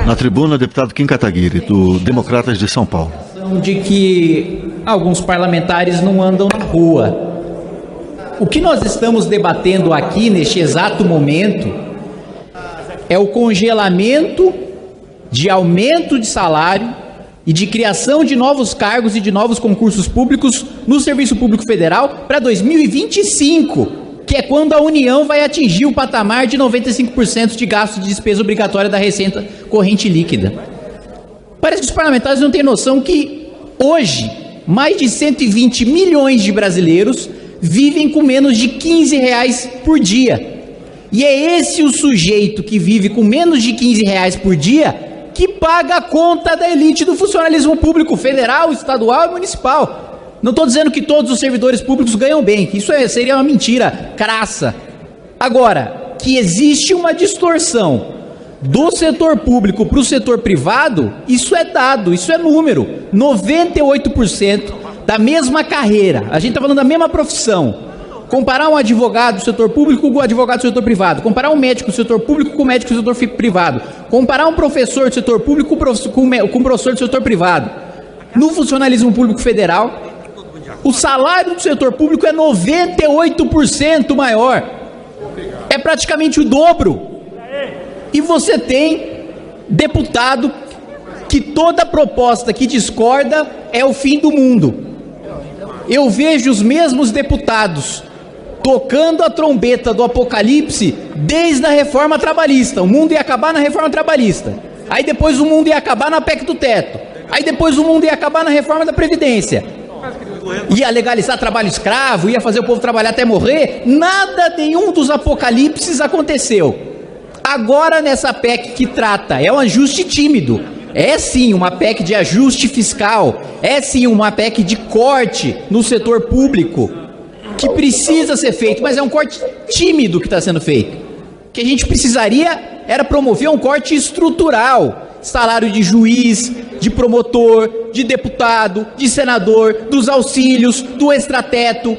Na tribuna, deputado Kim Kataguiri, do Democratas de São Paulo. De que alguns parlamentares não andam na rua. O que nós estamos debatendo aqui, neste exato momento, é o congelamento de aumento de salário e de criação de novos cargos e de novos concursos públicos no Serviço Público Federal para 2025. Que é quando a União vai atingir o patamar de 95% de gasto de despesa obrigatória da receita corrente líquida. Parece que os parlamentares não têm noção que, hoje, mais de 120 milhões de brasileiros vivem com menos de R$15 por dia. E é esse o sujeito que vive com menos de R$15 por dia que paga a conta da elite do funcionalismo público federal, estadual e municipal. Não estou dizendo que todos os servidores públicos ganham bem, que isso seria uma mentira crassa. Agora, que existe uma distorção do setor público para o setor privado, isso é dado, isso é número. 98% da mesma carreira, a gente está falando da mesma profissão. Comparar um advogado do setor público com o advogado do setor privado, comparar um médico do setor público com o médico do setor privado, comparar um professor do setor público com um professor do setor privado. No funcionalismo público federal, o salário do setor público é 98% maior. É praticamente o dobro. E você tem deputado que toda proposta que discorda é o fim do mundo. Eu vejo os mesmos deputados tocando a trombeta do apocalipse desde a reforma trabalhista. O mundo ia acabar na reforma trabalhista. Aí depois o mundo ia acabar na PEC do teto. Aí depois o mundo ia acabar na reforma da Previdência. Ia legalizar trabalho escravo, ia fazer o povo trabalhar até morrer. Nada, nenhum dos apocalipses aconteceu. Agora nessa PEC que trata, é um ajuste tímido. É sim uma PEC de ajuste fiscal. É sim uma PEC de corte no setor público, que precisa ser feito, mas é um corte tímido que está sendo feito. O que a gente precisaria era promover um corte estrutural. Salário de juiz, de promotor, de deputado, de senador, dos auxílios, do extrateto.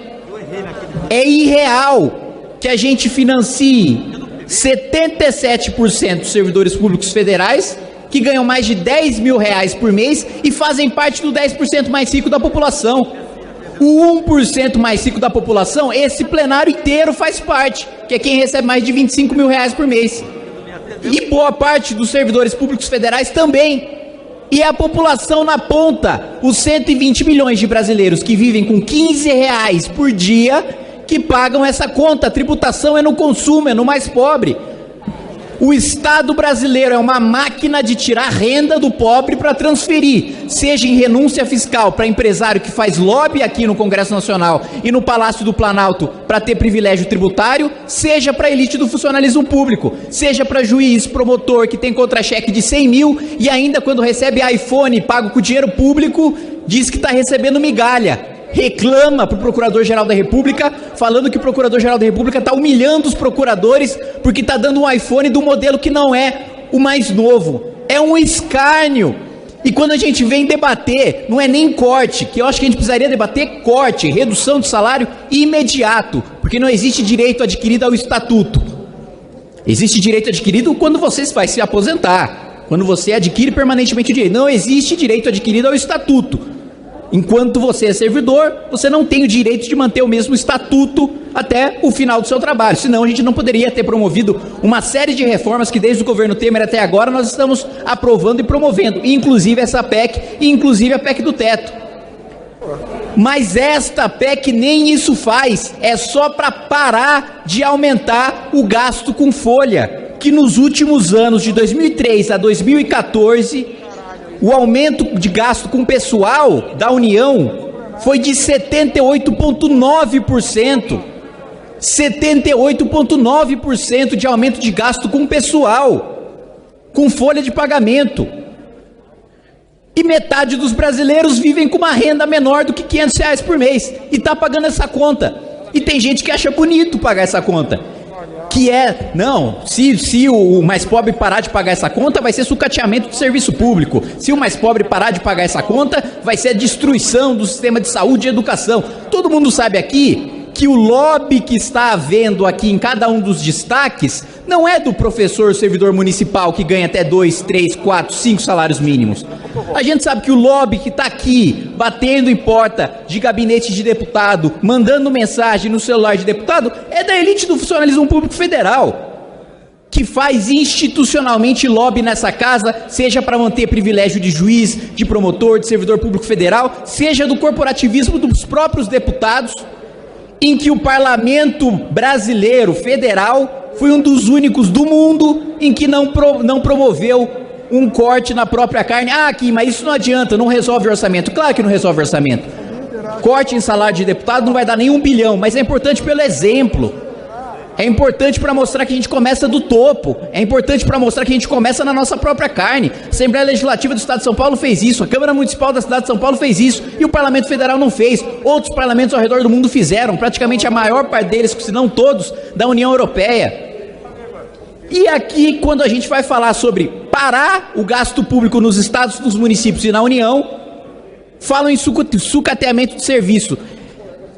É irreal que a gente financie 77% dos servidores públicos federais que ganham mais de R$10 mil por mês e fazem parte do 10% mais rico da população. O 1% mais rico da população, esse plenário inteiro faz parte, que é quem recebe mais de R$25 mil por mês. E boa parte dos servidores públicos federais também. E a população na ponta, os 120 milhões de brasileiros que vivem com R$15 por dia, que pagam essa conta. A tributação é no consumo, é no mais pobre. O Estado brasileiro é uma máquina de tirar renda do pobre para transferir, seja em renúncia fiscal para empresário que faz lobby aqui no Congresso Nacional e no Palácio do Planalto para ter privilégio tributário, seja para a elite do funcionalismo público, seja para juiz, promotor que tem contra-cheque de 100 mil e ainda quando recebe iPhone pago com dinheiro público, diz que está recebendo migalha. Reclama para o Procurador-Geral da República, falando que o Procurador-Geral da República está humilhando os procuradores porque está dando um iPhone do modelo que não é o mais novo. É um escárnio. E quando a gente vem debater, não é nem corte, que eu acho que a gente precisaria debater corte, redução do salário imediato, porque não existe direito adquirido ao estatuto. Existe direito adquirido quando você vai se aposentar, quando você adquire permanentemente o direito. Não existe direito adquirido ao estatuto. Enquanto você é servidor, você não tem o direito de manter o mesmo estatuto até o final do seu trabalho. Senão a gente não poderia ter promovido uma série de reformas que desde o governo Temer até agora nós estamos aprovando e promovendo. Inclusive essa PEC e inclusive a PEC do teto. Mas esta PEC nem isso faz. É só para parar de aumentar o gasto com folha. Que nos últimos anos, de 2003 a 2014... o aumento de gasto com pessoal da União foi de 78,9%. 78,9% de aumento de gasto com pessoal, com folha de pagamento. E metade dos brasileiros vivem com uma renda menor do que R$500 por mês e está pagando essa conta. E tem gente que acha bonito pagar essa conta. Que é, não, se o mais pobre parar de pagar essa conta, vai ser sucateamento do serviço público. Se o mais pobre parar de pagar essa conta, vai ser a destruição do sistema de saúde e educação. Todo mundo sabe aqui que o lobby que está havendo aqui em cada um dos destaques não é do professor servidor municipal que ganha até 2, 3, 4, 5 salários mínimos. A gente sabe que o lobby que está aqui, batendo em porta de gabinete de deputado, mandando mensagem no celular de deputado, é da elite do funcionalismo público federal, que faz institucionalmente lobby nessa casa, seja para manter privilégio de juiz, de promotor, de servidor público federal, seja do corporativismo dos próprios deputados, em que o parlamento brasileiro, federal, foi um dos únicos do mundo em que não promoveu um corte na própria carne. Ah, aqui, mas isso não adianta, não resolve o orçamento. Claro que não resolve o orçamento. Corte em salário de deputado não vai dar nem 1 bilhão, mas é importante pelo exemplo. É importante para mostrar que a gente começa do topo. É importante para mostrar que a gente começa na nossa própria carne. A Assembleia Legislativa do Estado de São Paulo fez isso. A Câmara Municipal da Cidade de São Paulo fez isso. E o Parlamento Federal não fez. Outros parlamentos ao redor do mundo fizeram. Praticamente a maior parte deles, se não todos, da União Europeia. E aqui, quando a gente vai falar sobre parar o gasto público nos estados, nos municípios e na União, falam em sucateamento de serviço.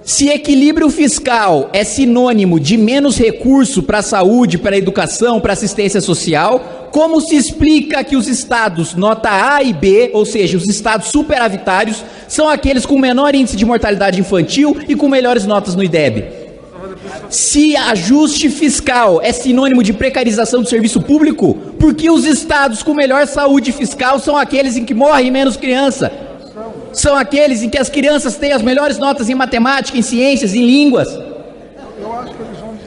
Se equilíbrio fiscal é sinônimo de menos recurso para a saúde, para a educação, para a assistência social, como se explica que os estados nota A e B, ou seja, os estados superavitários, são aqueles com menor índice de mortalidade infantil e com melhores notas no IDEB? Se ajuste fiscal é sinônimo de precarização do serviço público, por que os estados com melhor saúde fiscal são aqueles em que morrem menos criança? São aqueles em que as crianças têm as melhores notas em matemática, em ciências, em línguas.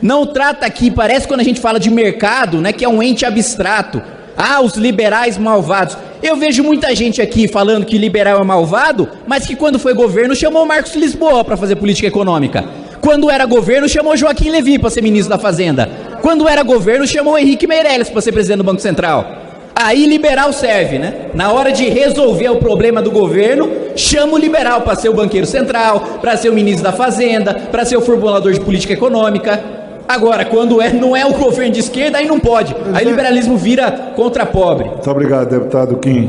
Não trata aqui, parece quando a gente fala de mercado, né, que é um ente abstrato. Ah, os liberais malvados. Eu vejo muita gente aqui falando que liberal é malvado, mas que quando foi governo chamou Marcos Lisboa para fazer política econômica. Quando era governo chamou Joaquim Levy para ser ministro da Fazenda. Quando era governo chamou Henrique Meirelles para ser presidente do Banco Central. Aí liberal serve, né? Na hora de resolver o problema do governo, chama o liberal para ser o banqueiro central, para ser o ministro da Fazenda, para ser o formulador de política econômica. Agora, quando não é o governo de esquerda, aí não pode. Aí liberalismo vira contra pobre. Muito obrigado, deputado Kim.